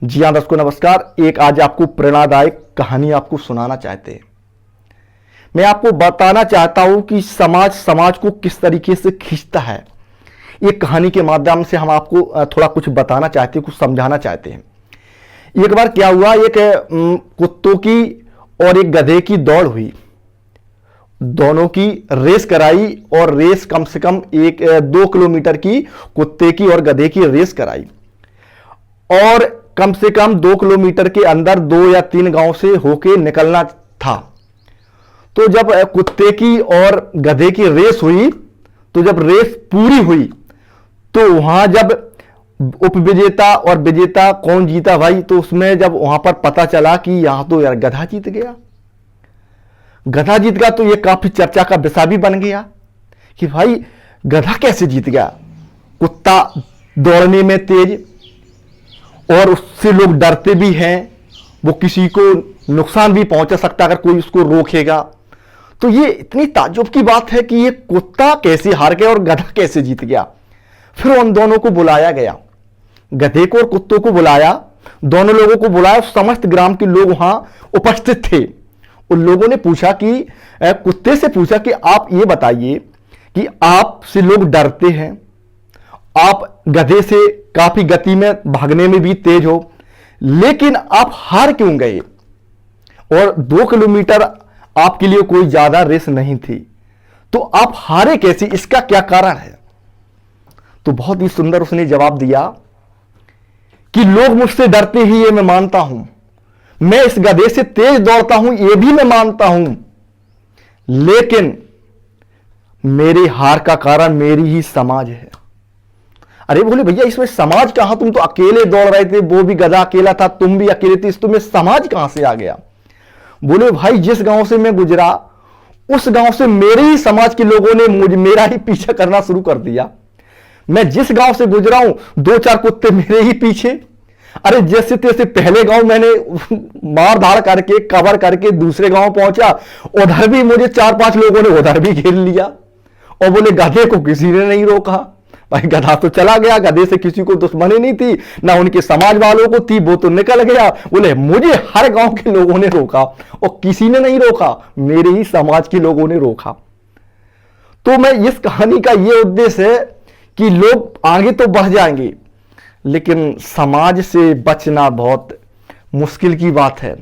जी हाँ दर्शकों नमस्कार। एक आज आपको प्रेरणादायक कहानी आपको सुनाना चाहते हैं। मैं आपको बताना चाहता हूं कि समाज को किस तरीके से खींचता है। एक कहानी के माध्यम से हम आपको थोड़ा कुछ बताना चाहते हैं, कुछ समझाना चाहते हैं। एक बार क्या हुआ, एक कुत्तों की और एक गधे की दौड़ हुई। दोनों की रेस कराई और रेस कम से कम 2 किलोमीटर की कुत्ते की और गधे की रेस कराई और कम से कम 2 किलोमीटर के अंदर 2 या 3 गांव से होके निकलना था। तो जब कुत्ते की और गधे की रेस हुई, तो जब रेस पूरी हुई तो वहां जब उपविजेता और विजेता कौन जीता भाई, तो उसमें जब वहां पर पता चला कि यहां तो यार गधा जीत गया। गधा जीत गया तो यह काफी चर्चा का विषय भी बन गया कि भाई गधा कैसे जीत गया। कुत्ता दौड़ने में तेज और उससे लोग डरते भी हैं, वो किसी को नुकसान भी पहुंचा सकता अगर कोई उसको रोकेगा। तो ये इतनी ताज्जुब की बात है कि ये कुत्ता कैसे हार गया और गधा कैसे जीत गया। फिर उन दोनों को बुलाया गया, गधे को और कुत्तों को बुलाया, दोनों लोगों को बुलाया। समस्त ग्राम के लोग वहां उपस्थित थे। उन लोगों ने पूछा कि कुत्ते से पूछा कि आप ये बताइए कि आपसे लोग डरते हैं, आप गधे से काफी गति में भागने में भी तेज हो, लेकिन आप हार क्यों गए। और 2 किलोमीटर आपके लिए कोई ज्यादा रेस नहीं थी, तो आप हारे कैसे, इसका क्या कारण है। तो बहुत ही सुंदर उसने जवाब दिया कि लोग मुझसे डरते ही ये मैं मानता हूं, मैं इस गधे से तेज दौड़ता हूं ये भी मैं मानता हूं, लेकिन मेरी हार का कारण मेरी ही समाज है। अरे बोले भैया इसमें समाज कहां, तुम तो अकेले दौड़ रहे थे, वो भी गधा अकेला था, तुम भी अकेले थे, तुम्हें समाज कहां से आ गया। बोले भाई जिस गांव से मैं गुजरा उस गांव से मेरे ही समाज के लोगों ने मेरा ही पीछा करना शुरू कर दिया। मैं जिस गांव से गुजरा हूं 2-4 कुत्ते मेरे ही पीछे। अरे जैसे तैसे पहले गांव मैंने मार धाड़ करके कवर करके दूसरे गांव पहुंचा, उधर भी मुझे 4-5 लोगों ने उधर भी घेर लिया। और बोले गधे को किसी ने नहीं रोका। भाई गधा तो चला गया, गधे से किसी को दुश्मनी नहीं थी, ना उनके समाज वालों को थी, वो तो निकल गया। बोले मुझे हर गांव के लोगों ने रोका और किसी ने नहीं रोका, मेरे ही समाज के लोगों ने रोका। तो मैं इस कहानी का यह उद्देश्य है कि लोग आगे तो बढ़ जाएंगे, लेकिन समाज से बचना बहुत मुश्किल की बात है।